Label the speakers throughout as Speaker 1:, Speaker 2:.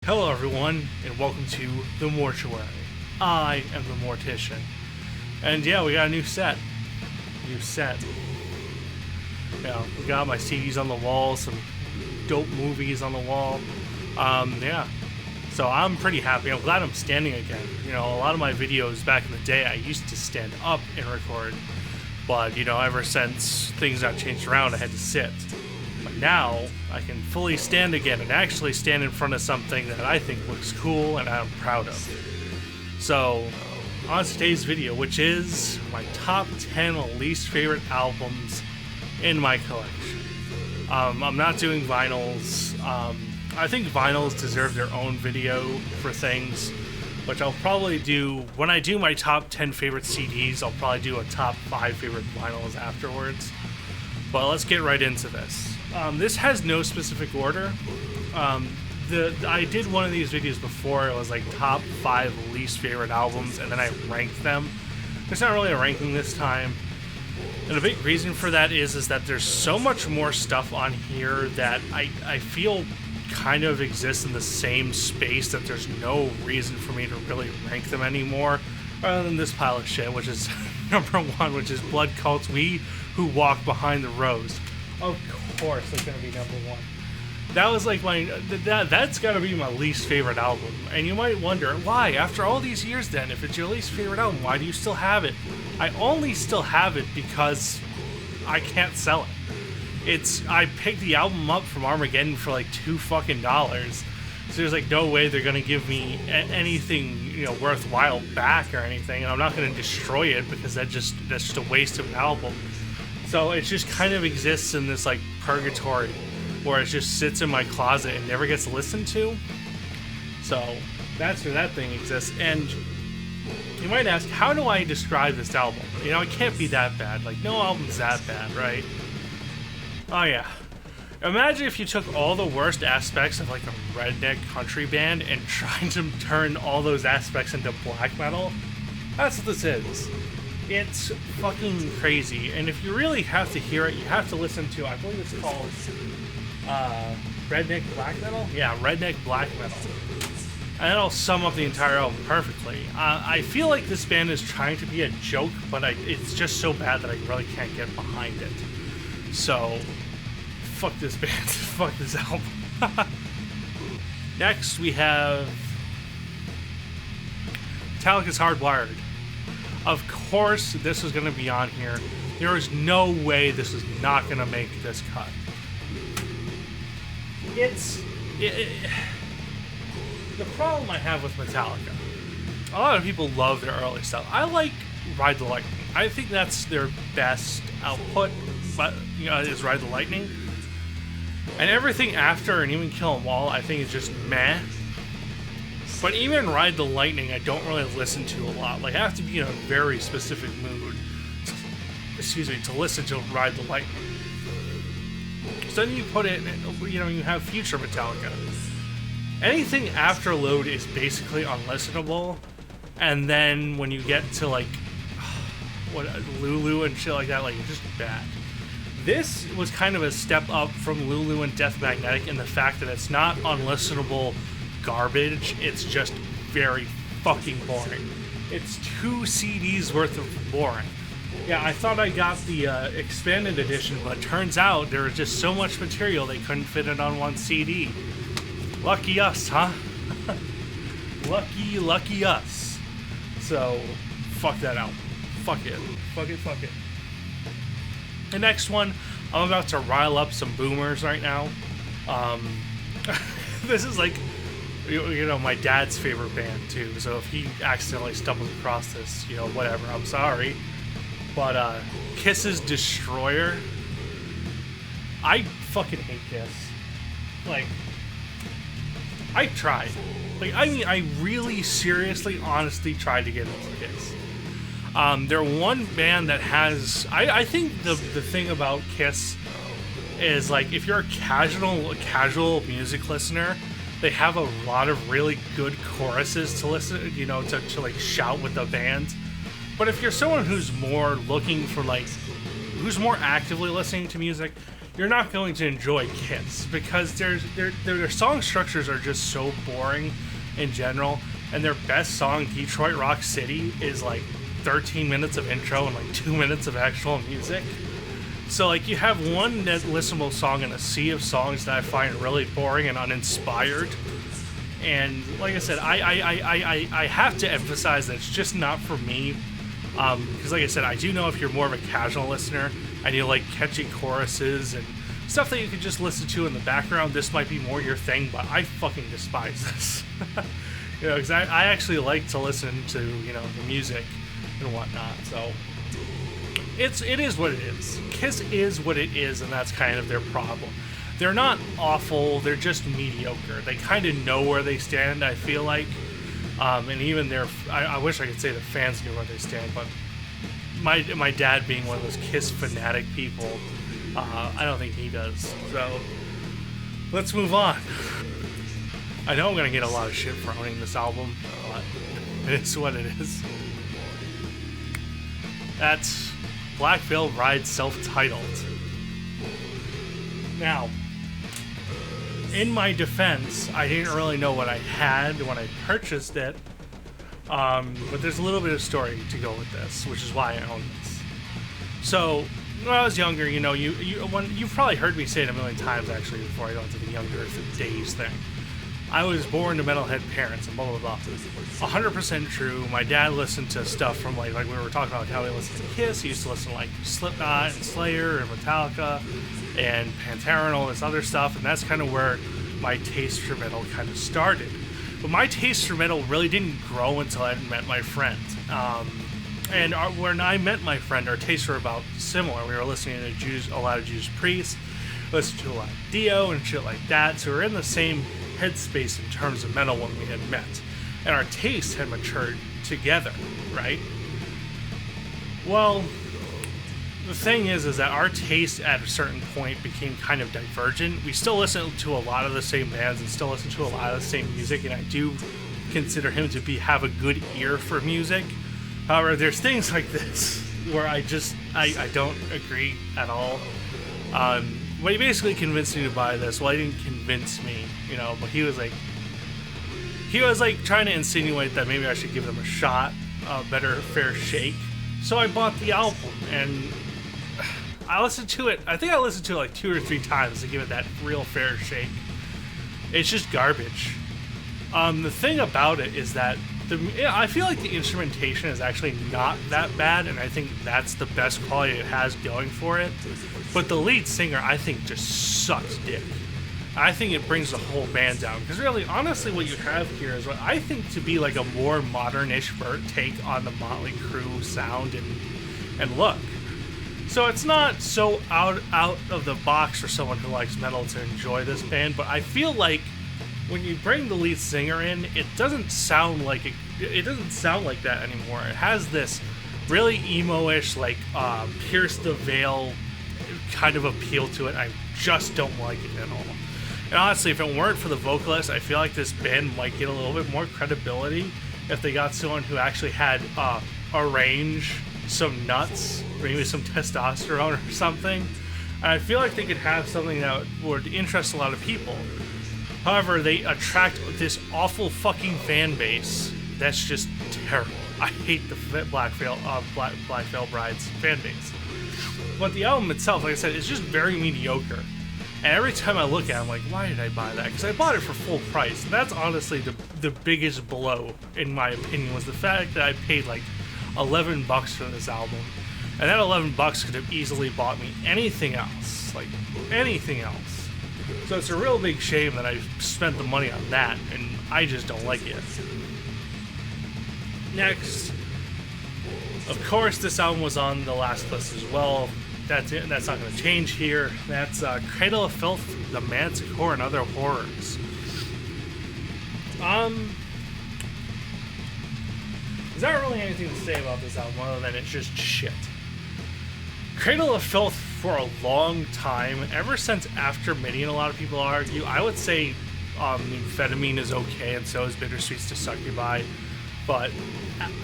Speaker 1: Hello everyone, and welcome to the Mortuary. I am the Mortician. And yeah, we got a new set. Yeah, we got my CDs on the wall, some dope movies on the wall. Yeah. So I'm pretty happy. I'm glad I'm standing again. You know, a lot of my videos back in the day, I used to stand up and record. But, you know, ever since things got changed around, I had to sit. But now, I can fully stand again and actually stand in front of something that I think looks cool and I'm proud of. So, on today's video, which is my top 10 least favorite albums in my collection. I'm not doing vinyls. I think vinyls deserve their own video for things, which I'll probably do when I do my top 10 favorite CDs. I'll probably do a top 5 favorite vinyls afterwards. But let's get right into this. This has no specific order. I did one of these videos before. It was like top 5 least favorite albums, and then I ranked them. There's not really a ranking this time. And a big reason for that is that there's so much more stuff on here that I feel kind of exists in the same space that there's no reason for me to really rank them anymore, other than this pile of shit, which is number 1, which is Blood Cult's We Who Walk Behind the Rose. Of course it's gonna be number 1. That was like that's gotta be my least favorite album. And you might wonder, why? After all these years then, if it's your least favorite album, why do you still have it? I only still have it because I can't sell it. I picked the album up from Armageddon for like $2 so there's like no way they're gonna give me anything, you know, worthwhile back or anything, and I'm not gonna destroy it because that's just a waste of an album. So it just kind of exists in this like purgatory where it just sits in my closet and never gets listened to. So that's where that thing exists. And you might ask, how do I describe this album? You know, it can't be that bad. Like, no album's that bad, right? Oh yeah. Imagine if you took all the worst aspects of like a redneck country band and tried to turn all those aspects into black metal. That's what this is. It's fucking crazy. And if you really have to hear it, you have to listen to, I believe it's called Redneck Black Metal? Yeah, Redneck Black Metal. And that'll sum up the entire album perfectly. I feel like this band is trying to be a joke, but it's just so bad that I really can't get behind it. So, fuck this band. Fuck this album. Next, we have Metallica's Hardwired. Of course, this was going to be on here. There is no way this is not going to make this cut. The problem I have with Metallica, a lot of people love their early stuff. I like Ride the Lightning. I think that's their best output, but you know, is Ride the Lightning. And everything after, and even Kill 'Em All, I think is just meh. But even Ride the Lightning, I don't really listen to a lot. Like, I have to be in a very specific mood, to listen to Ride the Lightning. So then you put it, you know, you have future Metallica. Anything after Load is basically unlistenable. And then when you get to, like, Lulu and shit like that, like, it's just bad. This was kind of a step up from Lulu and Death Magnetic in the fact that it's not unlistenable garbage, it's just very fucking boring. It's 2 CDs worth of boring. Yeah, I thought I got the expanded edition, but turns out there was just so much material they couldn't fit it on 1 CD. Lucky us, huh? Lucky us. So, fuck that album. Fuck it. The next one, I'm about to rile up some boomers right now. This is like, you know, my dad's favorite band too, so if he accidentally stumbles across this, you know, whatever, I'm sorry. But Kiss's Destroyer, I fucking hate Kiss. Like, I tried. Like, I mean, I really seriously, honestly tried to get into Kiss. They're one band that has, I think the thing about Kiss is, like, if you're a casual music listener, they have a lot of really good choruses to listen, you know, to like shout with the band. But if you're someone who's more looking for, like, who's more actively listening to music, you're not going to enjoy Kiss, because their song structures are just so boring in general, and their best song, Detroit Rock City, is like 13 minutes of intro and like 2 minutes of actual music. So like you have one listenable song in a sea of songs that I find really boring and uninspired. And like I said, I have to emphasize that it's just not for me. Because like I said, I do know if you're more of a casual listener and you like catchy choruses and stuff that you can just listen to in the background, this might be more your thing, but I fucking despise this. You know, because I actually like to listen to, you know, the music and whatnot, so it is what it is. Kiss is what it is, and that's kind of their problem. They're not awful, they're just mediocre. They kind of know where they stand, I feel like. And even their, I wish I could say the fans knew where they stand, but my dad being one of those Kiss fanatic people, I don't think he does. So, let's move on. I know I'm going to get a lot of shit for owning this album, but it is what it is. That's Black Veil Bride's self-titled. Now, in my defense, I didn't really know what I had when I purchased it, but there's a little bit of story to go with this, which is why I own this. So, when I was younger, you know, you've probably heard me say it a million times, actually, before I go into the younger days thing. I was born to metalhead parents and blah, blah, blah. 100% true. My dad listened to stuff from, like we were talking about how he listened to Kiss. He used to listen to, like, Slipknot and Slayer and Metallica and Pantera and all this other stuff, and that's kind of where my taste for metal kind of started. But my taste for metal really didn't grow until I met my friend. When I met my friend, our tastes were about similar. We were listening to a lot of Judas Priest, listening to a lot of Dio and shit like that, so we were in the same headspace in terms of metal when we had met, and our tastes had matured together, right? Well, the thing is that our taste at a certain point became kind of divergent. We still listen to a lot of the same bands and still listen to a lot of the same music, and I do consider him to have a good ear for music. However, there's things like this where I don't agree at all. But he basically convinced me to buy this. Well, he didn't convince me, you know, but he was like trying to insinuate that maybe I should give them a shot, a better fair shake. So I bought the album, and I listened to it. I think I listened to it like 2 or 3 times to give it that real fair shake. It's just garbage. The thing about it is that I feel like the instrumentation is actually not that bad, and I think that's the best quality it has going for it. But the lead singer, I think, just sucks dick. I think it brings the whole band down. Because really, honestly, what you have here is what I think to be like a more modern-ish take on the Motley Crue sound and look. So it's not so out of the box for someone who likes metal to enjoy this band, but I feel like when you bring the lead singer in, it doesn't sound like that anymore. It has this really emo-ish, like Pierce the Veil kind of appeal to it. I just don't like it at all. And honestly, if it weren't for the vocalist, I feel like this band might get a little bit more credibility if they got someone who actually had a range, some nuts, maybe some testosterone or something. And I feel like they could have something that would interest a lot of people. However, they attract this awful fucking fan base that's just terrible. I hate the Black Veil Bride's fan base. But the album itself, like I said, is just very mediocre. And every time I look at it, I'm like, why did I buy that? Because I bought it for full price. And that's honestly the biggest blow, in my opinion, was the fact that I paid like $11 for this album. And that $11 could have easily bought me anything else. Like, anything else. So it's a real big shame that I spent the money on that, and I just don't like it. Next, of course, this album was on the last list as well. That's it. That's not going to change here. That's Cradle of Filth, The Manticore, and Other Horrors. There's not really anything to say about this album other than it's just shit. Cradle of Filth, for a long time, ever since After Midian, a lot of people argue, I would say Amphetamine is okay, and so is Bittersweet's to Succubi. But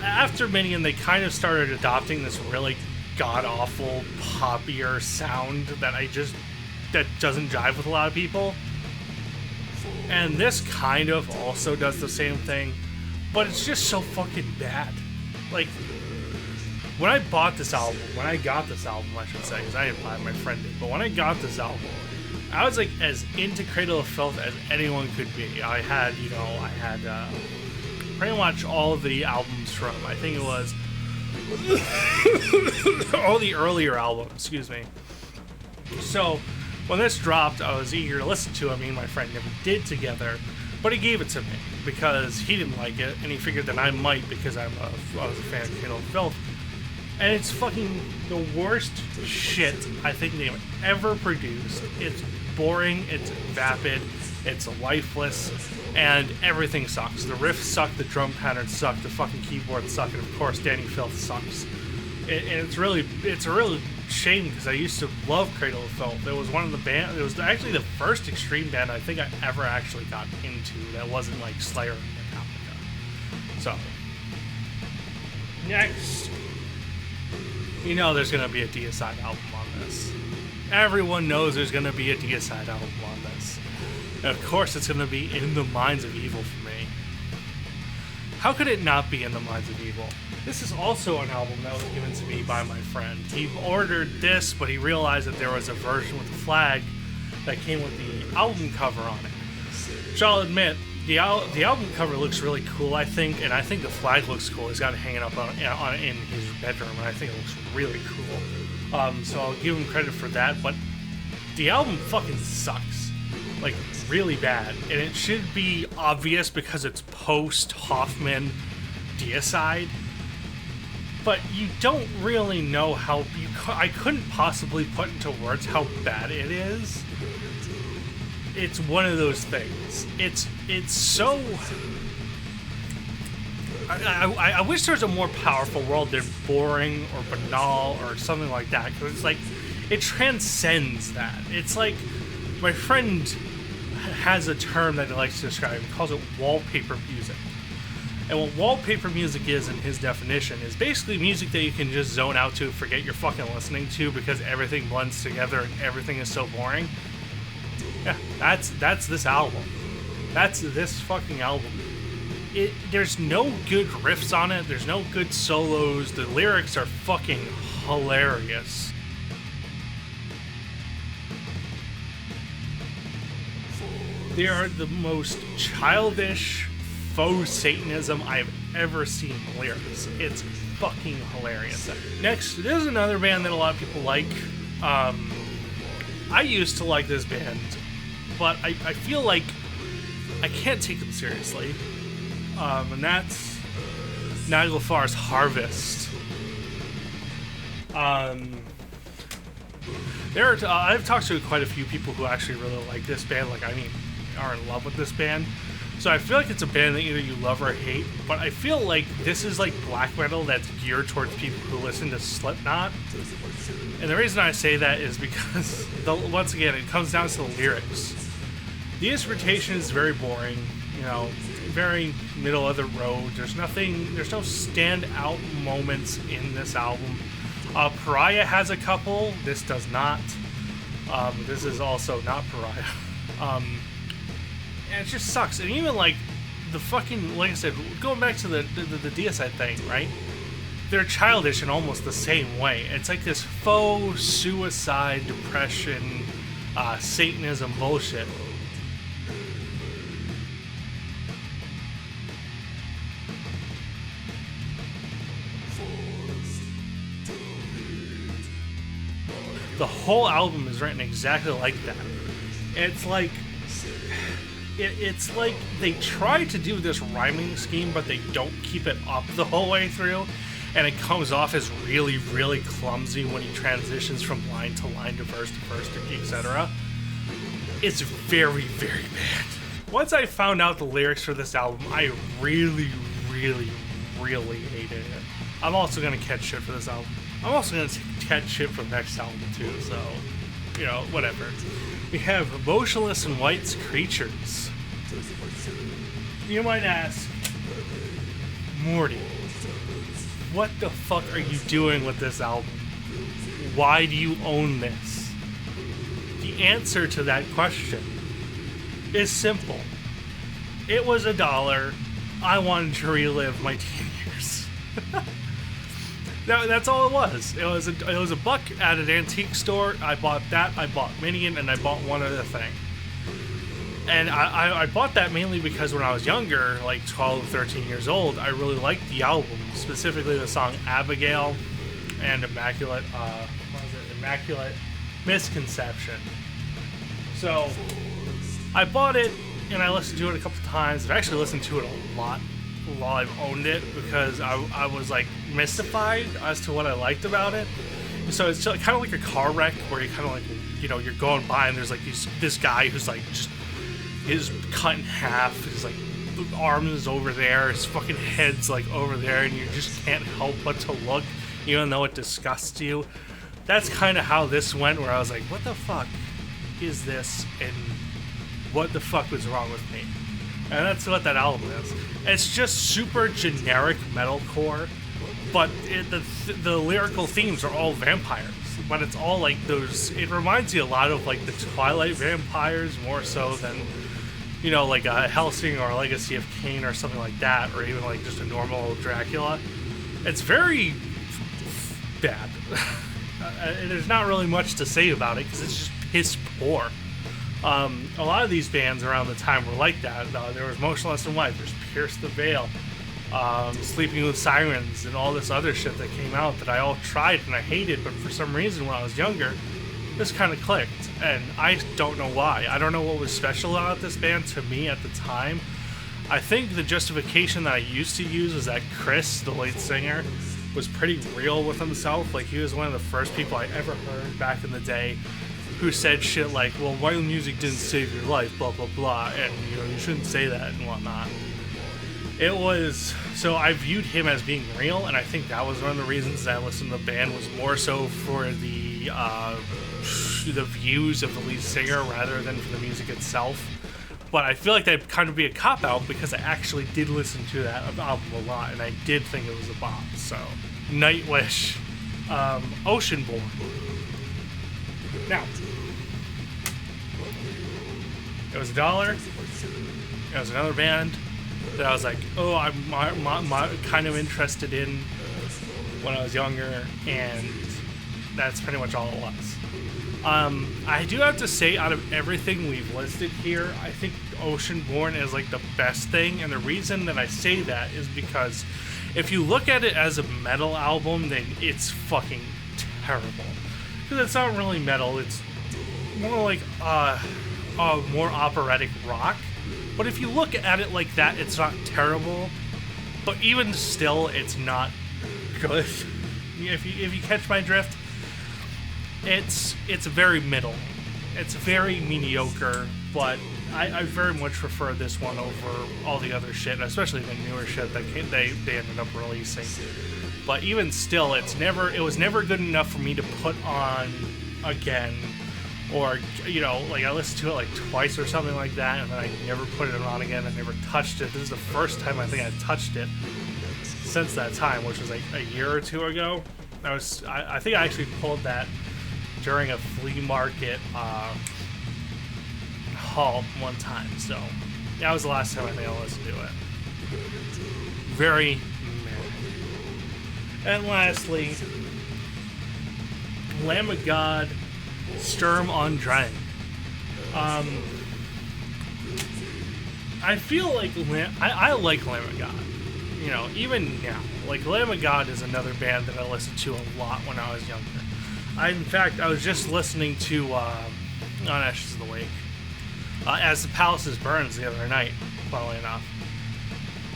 Speaker 1: after Midian, they kind of started adopting this really god-awful, poppier sound that I just that doesn't jive with a lot of people. And this kind of also does the same thing, but it's just so fucking bad. Like, when I got this album, I should say, because I didn't buy it, my friend did, but when I got this album, I was like as into Cradle of Filth as anyone could be. I had pretty much all of the albums from, I think it was all the earlier albums, excuse me. So when this dropped, I was eager to listen to it. Me and my friend never did together, but he gave it to me because he didn't like it, and he figured that I might because I was a fan of Cradle of Filth. And it's fucking the worst shit I think they've ever produced. It's boring, it's vapid, it's lifeless, and everything sucks. The riffs suck, the drum patterns suck, the fucking keyboards suck, and of course Danny Filth sucks. And it's a real shame because I used to love Cradle of Filth. It was one of the band. It was actually the first extreme band I think I ever actually got into that wasn't like Slayer and Metallica. So next, you know there's gonna be a Deicide album on this. Everyone knows there's gonna be a Deicide album on this. And of course, it's gonna be In the Minds of Evil for me. How could it not be In the Minds of Evil? This is also an album that was given to me by my friend. He ordered this, but he realized that there was a version with a flag that came with the album cover on it. Which I'll admit, the album cover looks really cool, I think, and I think the flag looks cool. He's got it hanging up in his bedroom, and I think it looks really cool. So I'll give him credit for that, but the album fucking sucks. Like, really bad. And it should be obvious because it's post-Hoffman Deicide. But you don't really know how... I couldn't possibly put into words how bad it is. It's one of those things. It's so... I wish there was a more powerful world than boring or banal or something like that. Because it's like... It transcends that. It's like... My friend has a term that he likes to describe. He calls it wallpaper music. And what wallpaper music is, in his definition, is basically music that you can just zone out to, forget you're fucking listening to because everything blends together and everything is so boring. Yeah, that's this album. That's this fucking album. There's no good riffs on it. There's no good solos. The lyrics are fucking hilarious. They are the most childish faux Satanism I've ever seen in lyrics. It's fucking hilarious. Next, there's another band that a lot of people like. I used to like this band, but I feel like I can't take them seriously. And that's Nightwish Harvest. I've talked to quite a few people who actually really like this band. Are in love with this band. So I feel like it's a band that either you love or hate, but I feel like this is like black metal that's geared towards people who listen to Slipknot. And the reason I say that is because, once again, it comes down to the lyrics. The instrumentation is very boring, very middle of the road. There's no standout moments in this album. Pariah has a couple, this does not. This is also not Pariah. And it just sucks. And even like the fucking, like I said, going back to the Deicide thing, right? They're childish in almost the same way. It's like this faux suicide, depression, Satanism bullshit. The whole album is written exactly like that. It's like they try to do this rhyming scheme, but they don't keep it up the whole way through, and it comes off as really, really clumsy when he transitions from line to line to verse, etc. It's very, very bad. Once I found out the lyrics for this album, I really, really, really hated it. I'm also gonna catch shit for this album. I'm also gonna catch shit for the next album too, so, whatever. We have Motionless in White's Creatures. You might ask, Morty, what the fuck are you doing with this album? Why do you own this? The the answer to that question is simple. It was $1. I wanted to relive my teen years. That's all it was. It was a buck at an antique store. I bought that. I bought Minion, and I bought one other thing. And I bought that mainly because when I was younger, like 12, 13 years old, I really liked the album, specifically the song Abigail and Immaculate Misconception. So I bought it and I listened to it a couple times. I've actually listened to it a lot while I've owned it because I was like mystified as to what I liked about it. So it's kind of like a car wreck where you kind of like, you know, you're going by and there's like this guy who's like just is cut in half. His like arm is over there. His fucking head's like over there, and you just can't help but to look, even though it disgusts you. That's kind of how this went, where I was like, what the fuck is this, and what the fuck was wrong with me? And that's what that album is. It's just super generic metalcore, but the lyrical themes are all vampires. But it's all like those. It reminds you a lot of like the Twilight vampires, more so than, you know, like a Helsing or a Legacy of Kain or something like that, or even like just a normal Dracula. It's very bad. There's not really much to say about it because it's just piss poor. A lot of these bands around the time were like that. There was Motionless in White, there's Pierce the Veil, Sleeping with Sirens, and all this other shit that came out that I all tried and I hated, but for some reason when I was younger, this kind of clicked, and I don't know why. I don't know what was special about this band to me at the time. I think the justification that I used to use was that Chris, the lead singer, was pretty real with himself. Like, he was one of the first people I ever heard back in the day who said shit like, well, while music didn't save your life, blah, blah, blah, and, you know, you shouldn't say that and whatnot. It was, so I viewed him as being real, and I think that was one of the reasons that I listened to the band, was more so for the views of the lead singer rather than for the music itself. But I feel like that'd kind of be a cop-out because I actually did listen to that album a lot, and I did think it was a bop. So, Nightwish, Oceanborn. Now, it was $1. It was another band that I was like, oh, I'm kind of interested in when I was younger, and that's pretty much all it was. I do have to say, out of everything we've listed here, I think Oceanborn is like the best thing, and the reason that I say that is because if you look at it as a metal album, then it's fucking terrible. Because it's not really metal, it's more like more operatic rock. But if you look at it like that, it's not terrible. But even still, it's not good. If you catch my drift, it's very middle. It's very mediocre, but I very much prefer this one over all the other shit, especially the newer shit that they ended up releasing. But even still, it was never good enough for me to put on again, or, you know, like I listened to it like twice or something like that, and then I never put it on again. I never touched it. This is the first time I think I touched it since that time, which was like a year or two ago. I think I actually pulled that during a flea market haul one time. So that was the last time I think I listened to it. Very meh. And lastly, Lamb of God, Sturm on Drang. I feel like I like Lamb of God. You know, even now, like Lamb of God is another band that I listened to a lot when I was younger. In fact, I was just listening to on Ashes of the Wake, As the Palaces Burns the other night, funnily enough.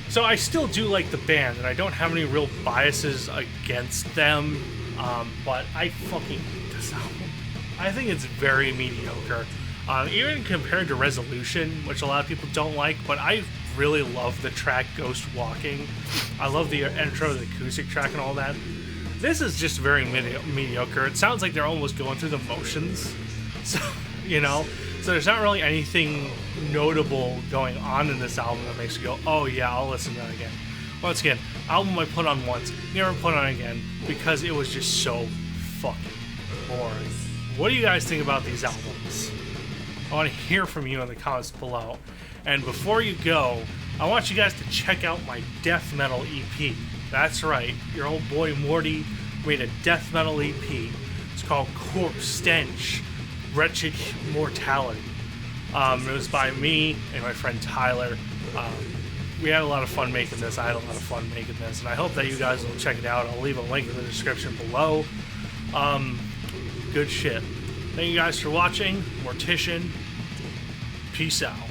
Speaker 1: So I still do like the band, and I don't have any real biases against them, but I fucking hate this album. I think it's very mediocre. Even compared to Resolution, which a lot of people don't like, but I really love the track Ghost Walking. I love the intro, the acoustic track, and all that. This is just very mediocre. It sounds like they're almost going through the motions. So, you know? So there's not really anything notable going on in this album that makes you go, oh yeah, I'll listen to that again. Once again, album I put on once, never put on again, because it was just so fucking boring. What do you guys think about these albums? I want to hear from you in the comments below. And before you go, I want you guys to check out my death metal EP. That's right, your old boy Morty made a death metal EP. It's called Corpse Stench, Wretched Mortality. It was by me and my friend Tyler. We had a lot of fun making this. I had a lot of fun making this, and I hope that you guys will check it out. I'll leave a link in the description below. Good shit. Thank you guys for watching. Mortician. Peace out.